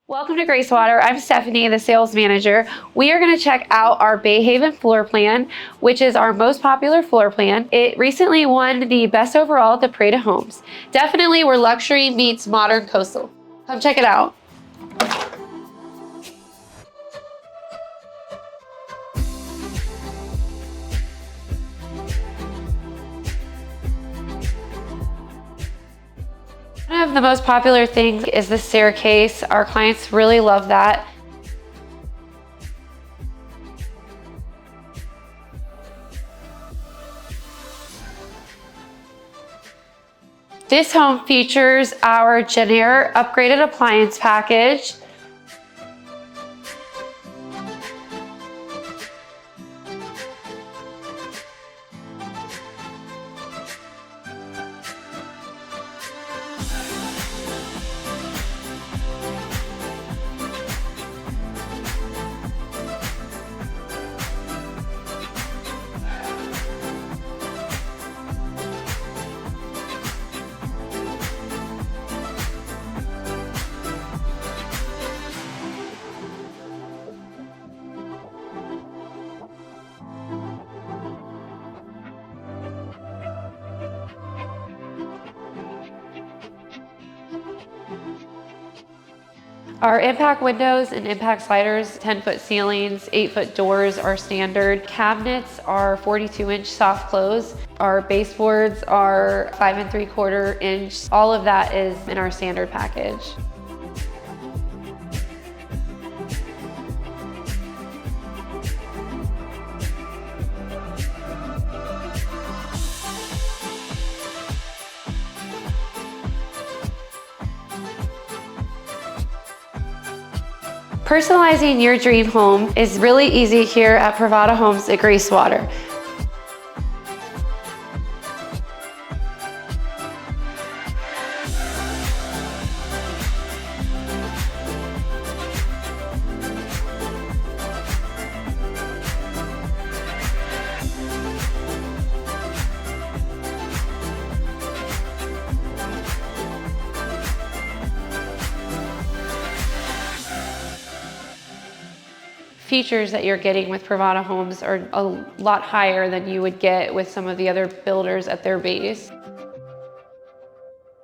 Welcome to Gracewater. I'm Stephanie, the sales manager. We are going to check out our Bay Haven floor plan, which is our most popular floor plan. It recently won the best overall at the Parade of Homes. Definitely where luxury meets modern coastal. Come check it out. One of the most popular things is the staircase. Our clients really love that. This home features our Jenner upgraded appliance package. Our impact windows and impact sliders, 10-foot ceilings, 8-foot doors are standard. Cabinets are 42-inch soft close. Our baseboards are 5 3/4 inch. All of that is in our standard package. Personalizing your dream home is really easy here at Pravada Homes at Gracewater. Features that you're getting with Pravada Homes are a lot higher than you would get with some of the other builders at their base.